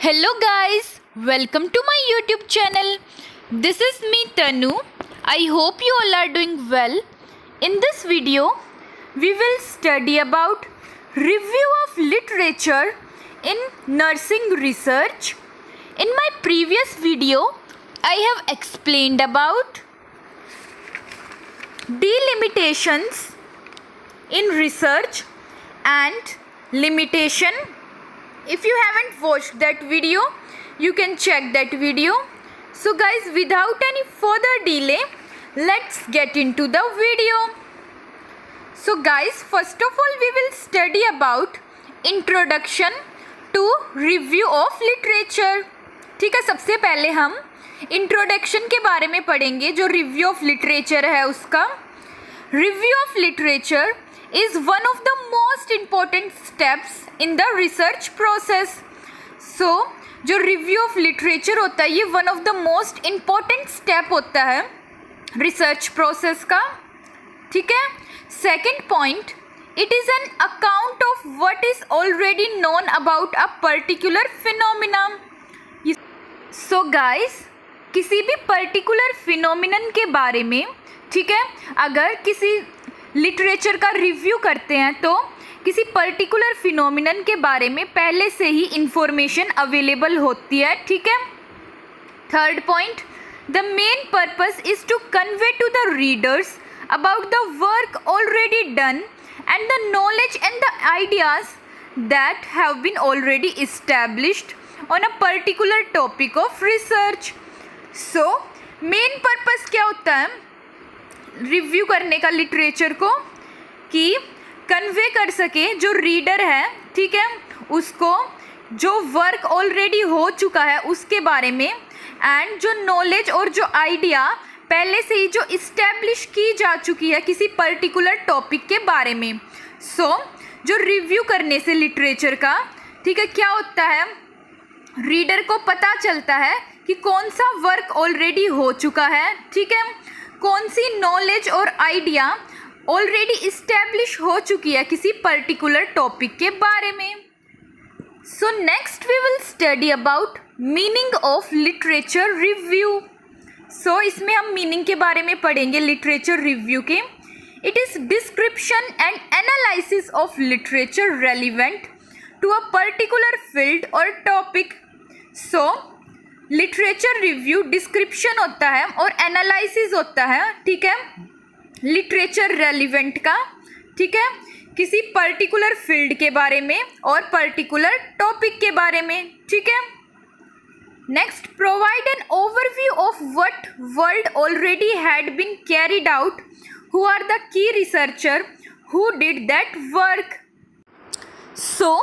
Hello guys, welcome to my YouTube channel. This is me Tanu. I hope you all are doing well. In this video, we will study about review of literature in nursing research. In my previous video, I have explained about delimitations in research and limitation. If you haven't watched that video, you can check that video. So guys, without any further delay, let's get into the video. So guys, first of all we will study about introduction to review of literature. ठीक है, सबसे पहले हम introduction के बारे में पढ़ेंगे जो रिव्यू ऑफ लिटरेचर है उसका. Review of literature is one of the most important steps in the research process. So जो review of literature होता है ये one of the most important step होता है research process का. ठीक है. Second point, it is an account of what is already known about a particular phenomena. So guys, किसी भी particular phenomenon के बारे में, ठीक है, अगर किसी लिटरेचर का रिव्यू करते हैं तो किसी पर्टिकुलर फिनोमिनन के बारे में पहले से ही इंफॉर्मेशन अवेलेबल होती है. ठीक है. Third point, the main purpose is to convey to the readers about the work already done and the knowledge and the ideas that have been already established on a particular topic of research. So main purpose क्या होता है review करने का literature को, कि convey कर सके जो रीडर है, ठीक है, उसको जो वर्क ऑलरेडी हो चुका है उसके बारे में, एंड जो नॉलेज और जो आइडिया पहले से ही जो इस्टेब्लिश की जा चुकी है किसी पर्टिकुलर टॉपिक के बारे में. सो जो रिव्यू करने से लिटरेचर का, ठीक है, क्या होता है, रीडर को पता चलता है कि कौन सा वर्क ऑलरेडी हो चुका है, ठीक है, कौन सी नॉलेज और आइडिया ऑलरेडी इस्टेब्लिश हो चुकी है किसी पर्टिकुलर टॉपिक के बारे में. So next we will study about meaning of literature review. So इसमें हम मीनिंग के बारे में पढ़ेंगे लिटरेचर रिव्यू के. It is description and analysis of literature relevant to a particular field और topic. So literature review description होता है और एनालिसिस होता है, ठीक है, लिटरेचर रेलिवेंट का, ठीक है, किसी पर्टिकुलर फील्ड के बारे में और पर्टिकुलर टॉपिक के बारे में. ठीक है. Next, provide an overview of what work already had been carried out, who are the key researcher who did that work. So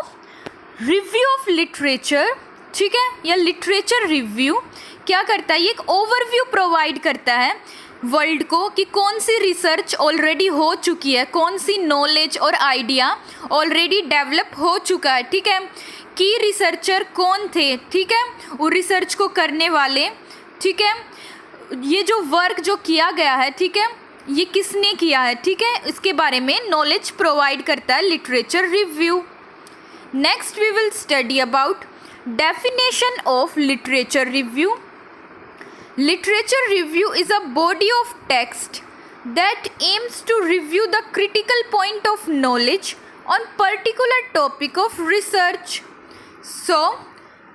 review of literature, ठीक है, या लिटरेचर रिव्यू क्या करता है, ये एक ओवरव्यू प्रोवाइड करता है वर्ल्ड को कि कौन सी रिसर्च ऑलरेडी हो चुकी है, कौन सी नॉलेज और आइडिया ऑलरेडी डेवलप हो चुका है, ठीक है, कि रिसर्चर कौन थे, ठीक है, वो रिसर्च को करने वाले, ठीक है, ये जो वर्क जो किया गया है, ठीक है, ये किसने किया है, ठीक है, इसके बारे में नॉलेज प्रोवाइड करता है literature review. Next we will study about definition of literature review. Literature review is a body of text that aims to review the critical point of knowledge on particular topic of research. So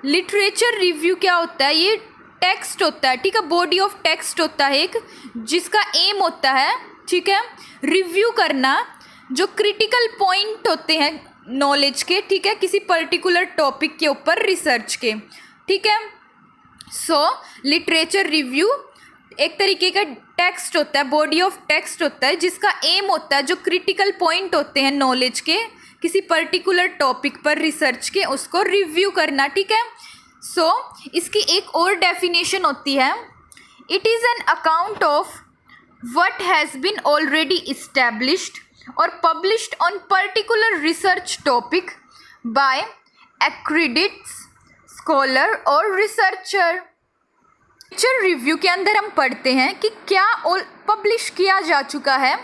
literature review क्या होता है, ये text होता है, ठीक है, body of text होता है एक, जिसका एम होता है, ठीक है, रिव्यू करना जो क्रिटिकल पॉइंट होते हैं नॉलेज के, ठीक है, किसी पर्टिकुलर टॉपिक के ऊपर रिसर्च के. ठीक है. सो लिटरेचर रिव्यू एक तरीके का टेक्स्ट होता है, बॉडी ऑफ टेक्स्ट होता है, जिसका एम होता है जो क्रिटिकल पॉइंट होते हैं नॉलेज के किसी पर्टिकुलर टॉपिक पर रिसर्च के, उसको रिव्यू करना. ठीक है. सो इसकी एक और डेफिनेशन होती है, it is an account of what has been already established or published on particular research topic by accredited scholar or researcher. Literature review के अंदर हम पढ़ते हैं कि क्या पब्लिश किया जा चुका है,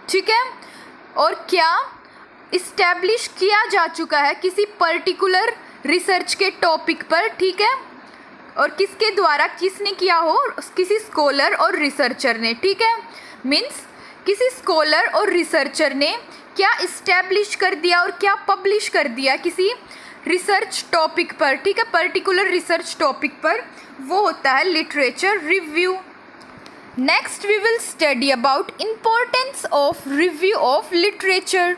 ठीक है, और क्या इस्टेब्लिश किया जा चुका है किसी पर्टिकुलर रिसर्च के टॉपिक पर, ठीक है, और किसके द्वारा, किसने किया हो, किसी स्कॉलर और रिसर्चर ने, ठीक है, मीन्स किसी स्कॉलर और रिसर्चर ने क्या इस्टेब्लिश कर दिया और क्या पब्लिश कर दिया किसी रिसर्च टॉपिक पर, ठीक है, पर्टिकुलर रिसर्च टॉपिक पर, वो होता है literature review. Next we will study about importance of review of literature.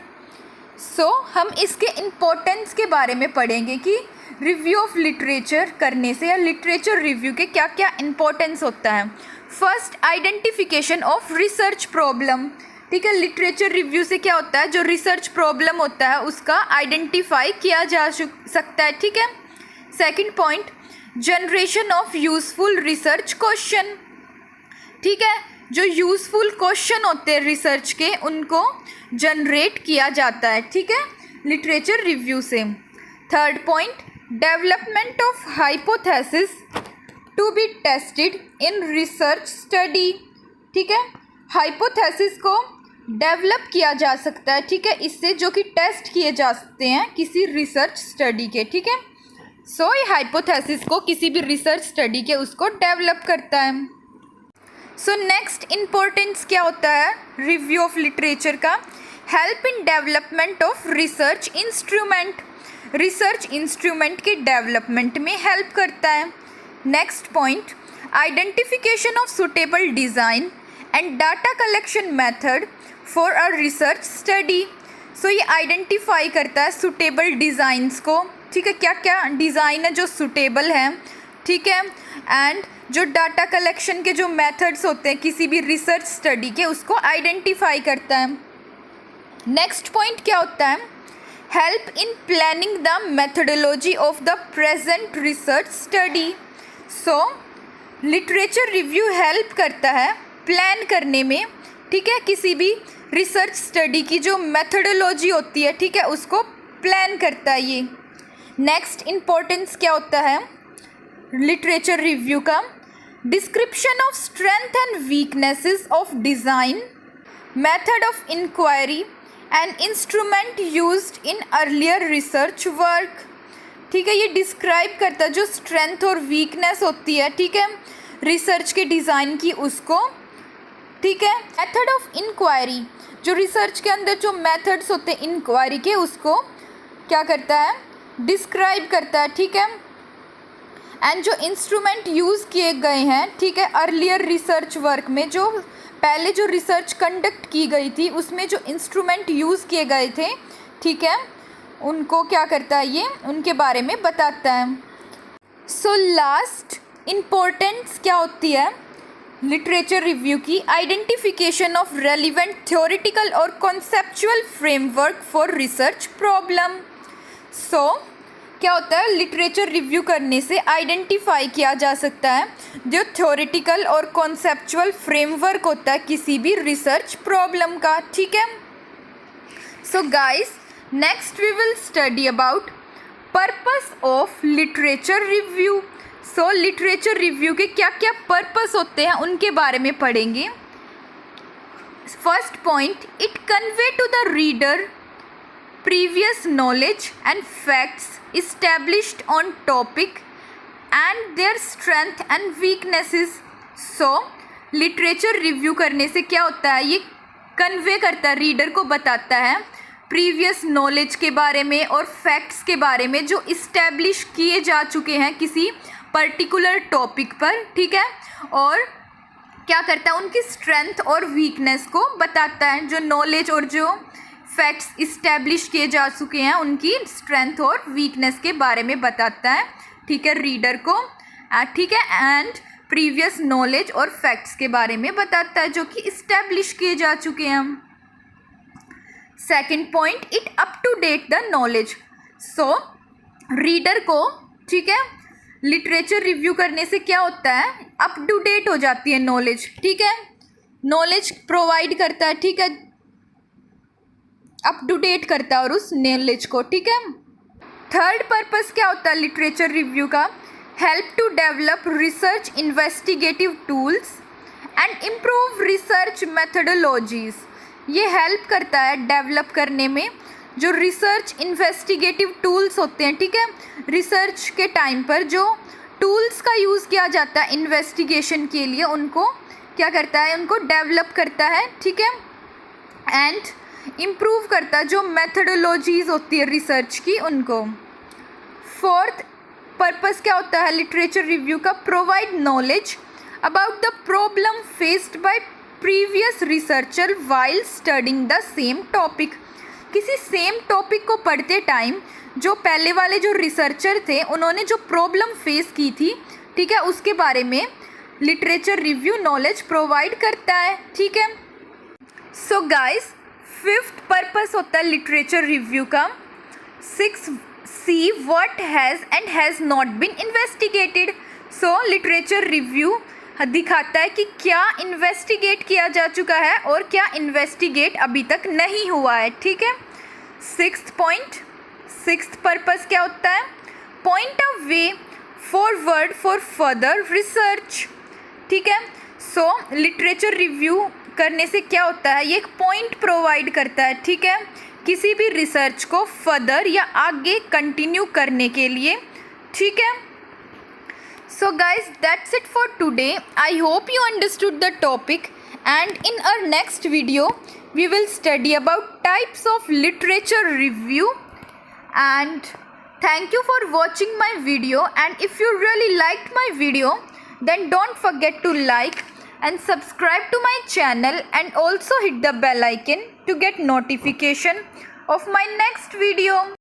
So हम इसके इम्पोर्टेंस के बारे में पढ़ेंगे कि रिव्यू ऑफ लिटरेचर करने से या लिटरेचर रिव्यू के क्या क्या इम्पोर्टेंस होता है। First, identification of research problem, ठीक है, लिटरेचर रिव्यू से क्या होता है, जो रिसर्च प्रॉब्लम होता है उसका आइडेंटिफाई किया जा सकता है, ठीक है। Second point, generation of useful research question, ठीक है, जो यूजफुल क्वेश्चन होते हैं रिसर्च के उनको जनरेट किया जाता है, ठीक है, लिटरेचर रिव्यू से। Third point, development of hypothesis to be tested in research study, ठीक है, हाइपोथेसिस को डेवलप किया जा सकता है, ठीक है, इससे जो कि टेस्ट किए जा सकते हैं किसी रिसर्च स्टडी के, ठीक है। सो ये हाइपोथेसिस को किसी भी रिसर्च स्टडी के उसको डेवलप करता है। सो नेक्स्ट इम्पोर्टेंस क्या होता है रिव्यू ऑफ लिटरेचर का, help in development of research instrument, research instrument के डेवलपमेंट में हेल्प करता है। Next point, identification of suitable design and data collection method for a research study. So ये identify करता है सुटेबल डिज़ाइंस को, ठीक है, क्या क्या डिज़ाइन है जो सुटेबल हैं, ठीक है, एंड जो डाटा कलेक्शन के जो मेथड्स होते हैं किसी भी रिसर्च स्टडी के उसको आइडेंटिफाई करता है। नेक्स्ट पॉइंट क्या होता है, help in planning the methodology of the present research study. So literature review help करता है प्लान करने में, ठीक है, किसी भी रिसर्च स्टडी की जो मेथडोलॉजी होती है, ठीक है, उसको प्लान करता है ये। नेक्स्ट इम्पोर्टेंस क्या होता है लिटरेचर रिव्यू का, description of strength and weaknesses of design, method of inquiry and instrument used in earlier research work, ठीक है, ये डिस्क्राइब करता है जो स्ट्रेंथ और वीकनेस होती है, ठीक है, रिसर्च के डिज़ाइन की उसको, ठीक है। मेथड ऑफ इंक्वायरी, जो रिसर्च के अंदर जो मेथड्स होते हैं इंक्वायरी के उसको क्या करता है, डिस्क्राइब करता है, ठीक है, एंड जो इंस्ट्रूमेंट यूज़ किए गए हैं, ठीक है, अर्लियर रिसर्च वर्क में जो पहले जो रिसर्च कंडक्ट की गई थी उसमें जो इंस्ट्रूमेंट यूज़ किए गए थे, ठीक है, उनको क्या करता है ये उनके बारे में बताता है। सो लास्ट इम्पोर्टेंस क्या होती है लिटरेचर रिव्यू की, आइडेंटिफिकेशन ऑफ रेलिवेंट थ्योरेटिकल और conceptual framework for research problem. So क्या होता है लिटरेचर रिव्यू करने से आइडेंटिफाई किया जा सकता है जो थ्योरेटिकल और कॉन्सेप्चुअल फ्रेमवर्क होता है किसी भी रिसर्च प्रॉब्लम का, ठीक है। So guys, next we will study about purpose of literature review. So literature review के क्या क्या पर्पस होते हैं उनके बारे में पढ़ेंगे। First point, it convey to the reader previous knowledge and facts established on topic and their strength and weaknesses. So literature review करने से क्या होता है, ये कन्वे करता है, रीडर को बताता है प्रीवियस नॉलेज के बारे में और फैक्ट्स के बारे में जो इस्टेब्लिश किए जा चुके हैं किसी पर्टिकुलर टॉपिक पर, ठीक है, और क्या करता है उनकी स्ट्रेंथ और वीकनेस को बताता है, जो नॉलेज और जो फैक्ट्स इस्टेब्लिश किए जा चुके हैं उनकी स्ट्रेंथ और वीकनेस के बारे में बताता है, ठीक है, रीडर को, ठीक है, एंड प्रीवियस नॉलेज और फैक्ट्स के बारे में बताता है जो कि इस्टेब्लिश किए जा चुके हैं। Second point, it up to date the knowledge. So reader को, ठीक है, लिटरेचर रिव्यू करने से क्या होता है, अप टू डेट हो जाती है नॉलेज, ठीक है, नॉलेज प्रोवाइड करता है, ठीक है, अप टू डेट करता है और उस नॉलेज को, ठीक है। थर्ड पर्पस क्या होता है लिटरेचर रिव्यू का, help to develop research investigative tools and improve research methodologies. ये हेल्प करता है डेवलप करने में जो रिसर्च इन्वेस्टिगेटिव टूल्स होते हैं, ठीक है, रिसर्च के टाइम पर जो टूल्स का यूज़ किया जाता है इन्वेस्टिगेशन के लिए, उनको क्या करता है, उनको डेवलप करता है, ठीक है, एंड इम्प्रूव करता है जो मेथडोलॉजीज़ होती है रिसर्च की उनको। फोर्थ पर्पस क्या होता है लिटरेचर रिव्यू का, provide knowledge about the problem faced by previous researcher while studying the same topic. किसी सेम टॉपिक को पढ़ते टाइम जो पहले वाले जो रिसर्चर थे उन्होंने जो प्रॉब्लम फेस की थी, ठीक है, उसके बारे में लिटरेचर रिव्यू नॉलेज प्रोवाइड करता है, ठीक है। सो गाइस, फिफ्थ पर्पस होता है लिटरेचर रिव्यू का, 6C what has and has not been investigated. So literature review दिखाता है कि क्या इन्वेस्टिगेट किया जा चुका है और क्या इन्वेस्टिगेट अभी तक नहीं हुआ है, ठीक है। सिक्स्थ पर्पस क्या होता है, point a way forward for further research, ठीक है। सो लिटरेचर रिव्यू करने से क्या होता है, ये एक पॉइंट प्रोवाइड करता है, ठीक है, किसी भी रिसर्च को फर्दर या आगे कंटिन्यू करने के लिए, ठीक है। So guys, that's it for today. I hope you understood the topic, and in our next video we will study about types of literature review. And thank you for watching my video, and if you really liked my video, then don't forget to like and subscribe to my channel, and also hit the bell icon to get notification of my next video.